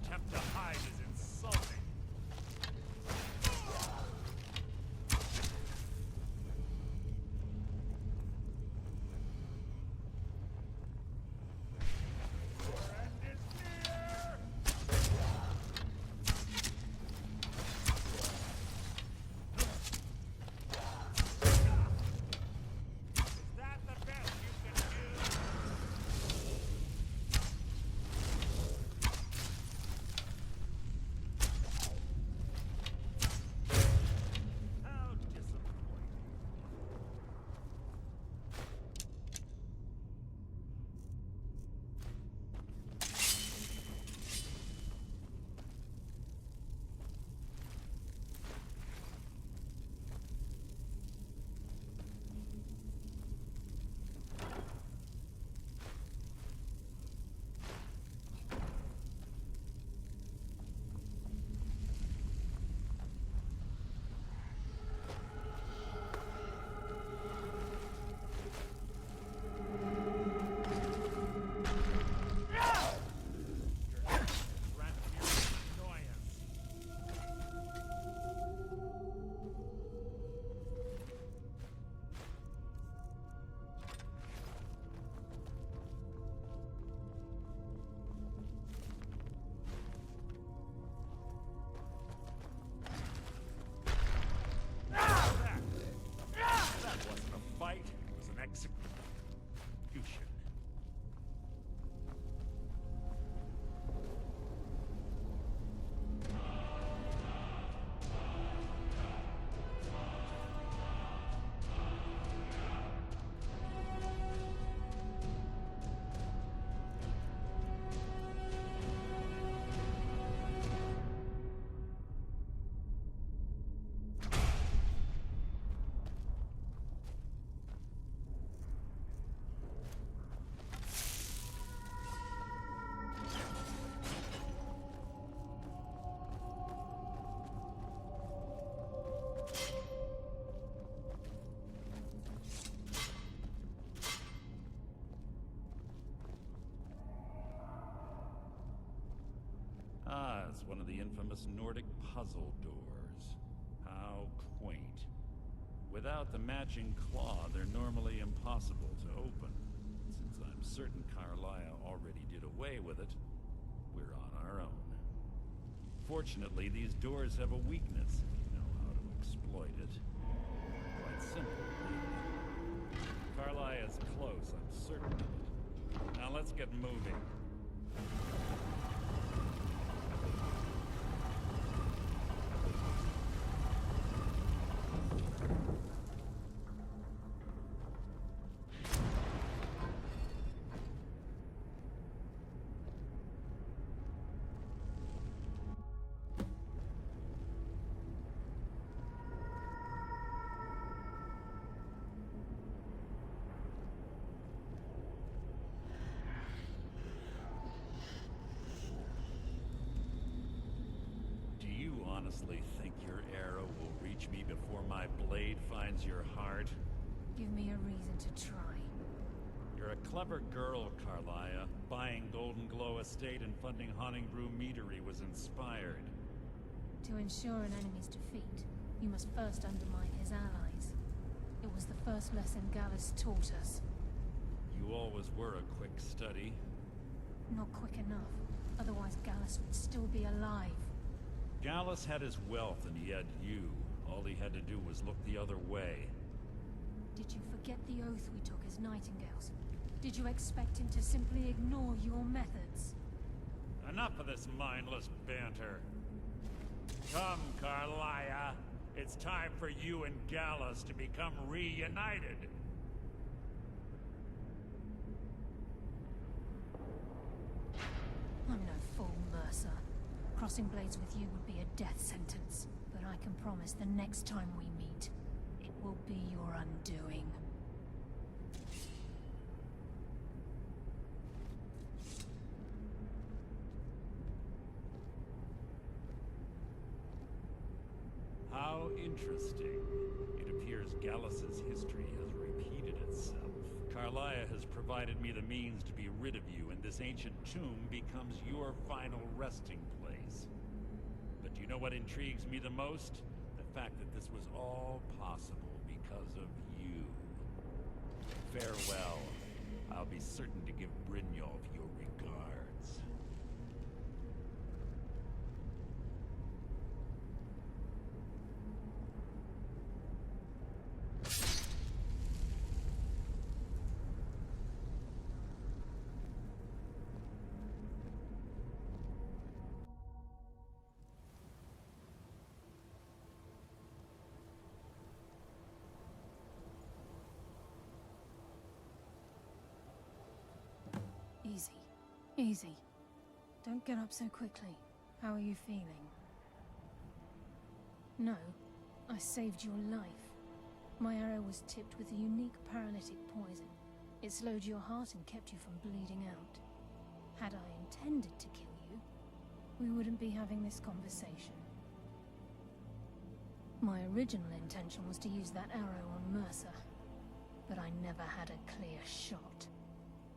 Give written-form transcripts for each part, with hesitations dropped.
attempt to hide is insulting. Execution. Ah, it's one of the infamous Nordic puzzle doors. How quaint. Without the matching claw, they're normally impossible to open. Since I'm certain Carlia already did away with it, we're on our own. Fortunately, these doors have a weakness, if you know how to exploit it. Quite simple, really. Carlia is close, I'm certain of it. Now let's get moving. Honestly think your arrow will reach me before my blade finds your heart? Give me a reason to try. You're a clever girl, Carlia. Buying Golden Glow Estate and funding Haunting Brew Meadery was inspired. To ensure an enemy's defeat, you must first undermine his allies. It was the first lesson Gallus taught us. You always were a quick study. Not quick enough. Otherwise Gallus would still be alive. Gallus had his wealth and he had you. All he had to do was look the other way. Did you forget the oath we took as Nightingales? Did you expect him to simply ignore your methods? Enough of this mindless banter. Come, Carlia. It's time for you and Gallus to become reunited. I'm no fool, Mercer. Crossing blades with you would be a death sentence, but I can promise the next time we meet, it will be your undoing. How interesting. It appears Gallus's history has repeated itself. Karliah has provided me the means to be rid of you, and this ancient tomb becomes your final resting place. But do you know what intrigues me the most? The fact that this was all possible because of you. Farewell. I'll be certain to give Brynjolf your regards. Easy. Easy. Don't get up so quickly. How are you feeling? No, I saved your life. My arrow was tipped with a unique paralytic poison. It slowed your heart and kept you from bleeding out. Had I intended to kill you, we wouldn't be having this conversation. My original intention was to use that arrow on Mercer, but I never had a clear shot.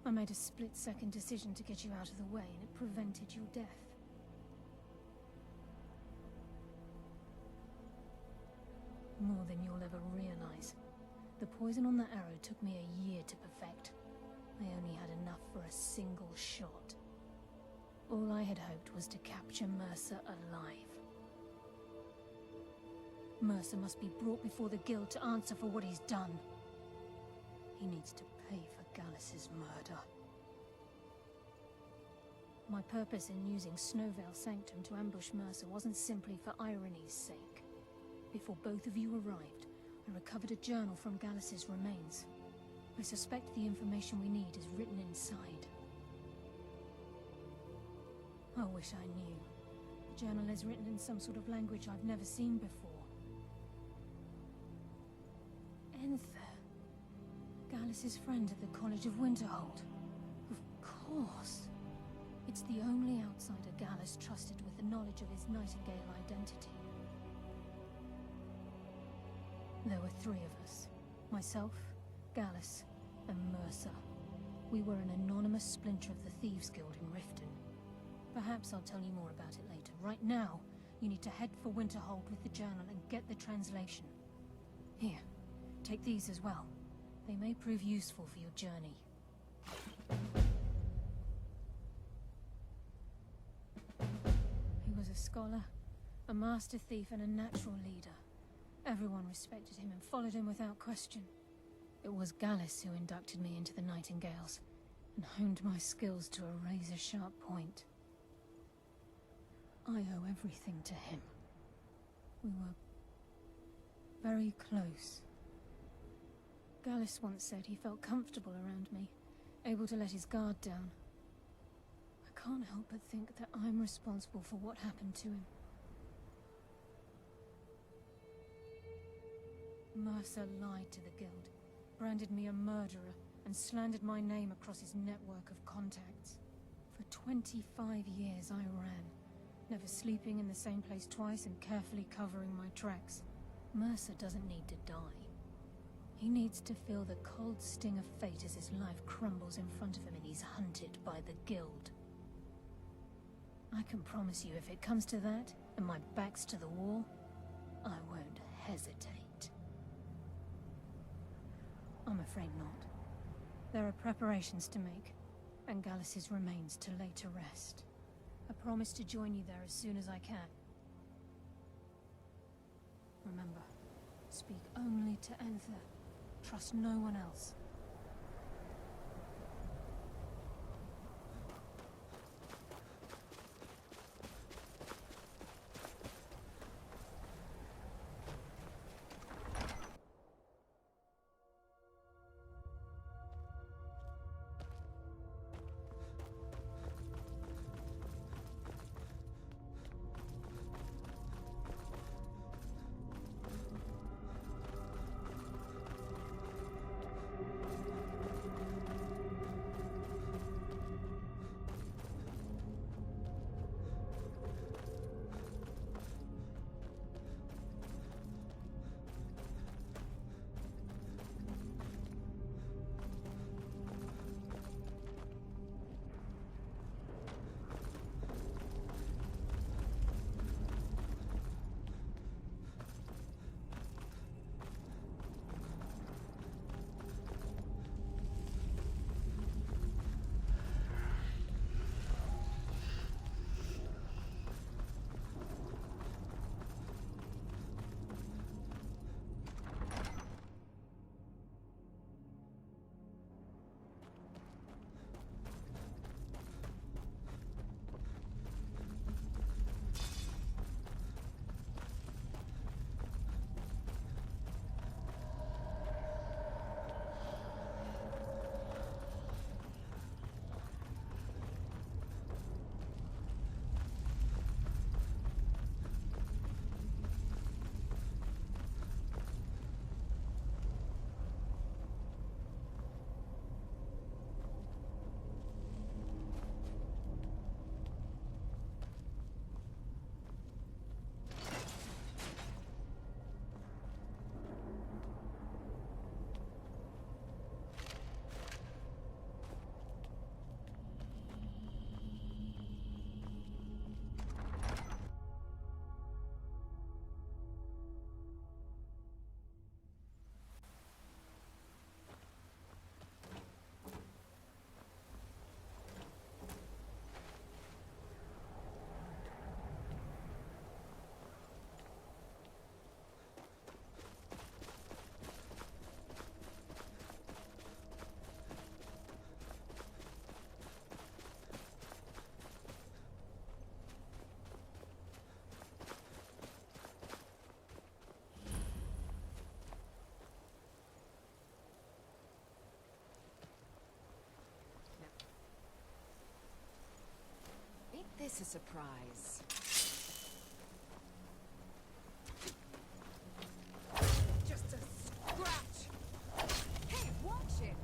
I made a split-second decision to get you out of the way, and it prevented your death. More than you'll ever realize. The poison on that arrow took me a year to perfect. I only had enough for a single shot. All I had hoped was to capture Mercer alive. Mercer must be brought before the Guild to answer for what he's done. He needs to pay for Gallus's murder. My purpose in using Snowvale Sanctum to ambush Mercer wasn't simply for irony's sake. Before both of you arrived, I recovered a journal from Gallus's remains. I suspect the information we need is written inside. I wish I knew. The journal is written in some sort of language I've never seen before. Enther. Gallus's friend at the College of Winterhold. Of course. It's the only outsider Gallus trusted with the knowledge of his Nightingale identity. There were three of us. Myself, Gallus, and Mercer. We were an anonymous splinter of the Thieves' Guild in Riften. Perhaps I'll tell you more about it later. Right now, you need to head for Winterhold with the journal and get the translation. Here, take these as well. They may prove useful for your journey. He was a scholar, a master thief, and a natural leader. Everyone respected him and followed him without question. It was Gallus who inducted me into the Nightingales, and honed my skills to a razor-sharp point. I owe everything to him. We were very close. Gallus once said he felt comfortable around me, able to let his guard down. I can't help but think that I'm responsible for what happened to him. Mercer lied to the Guild, branded me a murderer, and slandered my name across his network of contacts. For 25 years I ran, never sleeping in the same place twice and carefully covering my tracks. Mercer doesn't need to die. He needs to feel the cold sting of fate as his life crumbles in front of him and he's hunted by the Guild. I can promise you, if it comes to that, and my back's to the wall, I won't hesitate. I'm afraid not. There are preparations to make, and Gallus's remains to lay to rest. I promise to join you there as soon as I can. Remember, speak only to Enther. Trust no one else. Always a surprise. Just a scratch! Hey, watch it!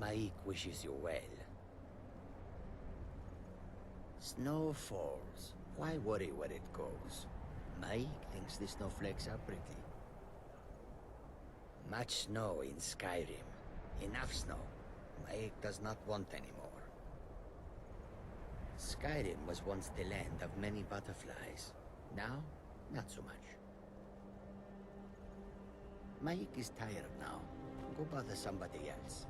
Mike wishes you well. Snow falls. Why worry where it goes? Mike thinks the snowflakes are pretty. Much snow in Skyrim. Enough snow. Mike does not want any more. Skyrim was once the land of many butterflies. Now, not so much. Mike is tired now. Go bother somebody else.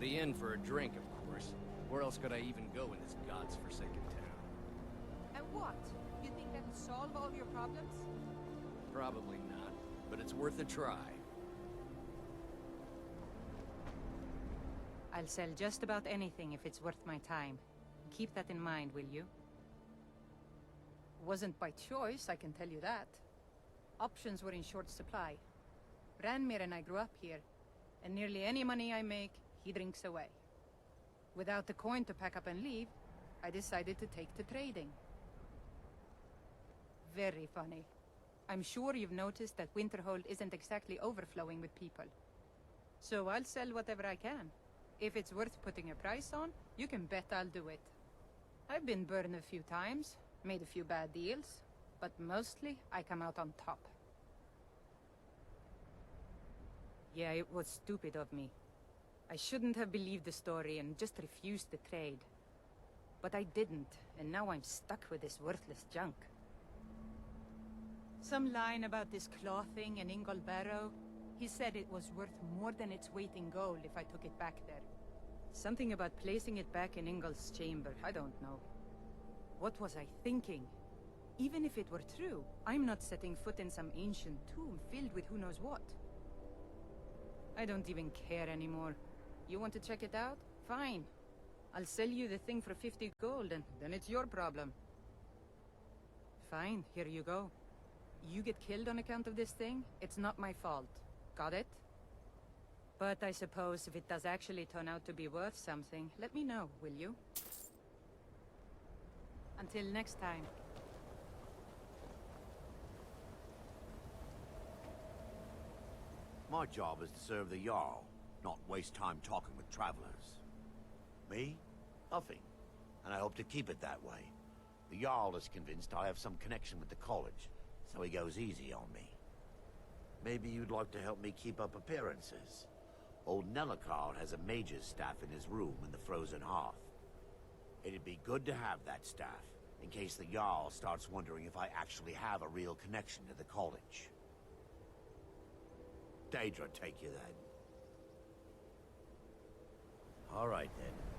The inn for a drink, of course. Where else could I even go in this god's-forsaken town? And what? You think that'll solve all your problems? Probably not, but it's worth a try. I'll sell just about anything if it's worth my time. Keep that in mind, will you? Wasn't by choice, I can tell you that. Options were in short supply. Ranmir and I grew up here, and nearly any money I make, he drinks away. Without the coin to pack up and leave, I decided to take to trading. Very funny. I'm sure you've noticed that Winterhold isn't exactly overflowing with people. So I'll sell whatever I can. If it's worth putting a price on, you can bet I'll do it. I've been burned a few times, made a few bad deals, but mostly I come out on top. Yeah, it was stupid of me. I shouldn't have believed the story and just refused the trade. But I didn't, and now I'm stuck with this worthless junk. Some line about this clothing and Ingol Barrow. He said it was worth more than its weight in gold if I took it back there. Something about placing it back in Ingol's chamber, I don't know. What was I thinking? Even if it were true, I'm not setting foot in some ancient tomb filled with who knows what. I don't even care anymore. You want to check it out? Fine. I'll sell you the thing for 50 gold, and then it's your problem. Fine, here you go. You get killed on account of this thing, it's not my fault. Got it? But I suppose if it does actually turn out to be worth something, let me know, will you? Until next time. My job is to serve the Jarl, not waste time talking with travelers. Me? Nothing. And I hope to keep it that way. The Jarl is convinced I have some connection with the college, so he goes easy on me. Maybe you'd like to help me keep up appearances. Old Nellicard has a mage's staff in his room in the frozen hearth. It'd be good to have that staff, in case the Jarl starts wondering if I actually have a real connection to the college. Daedra take you then. All right then.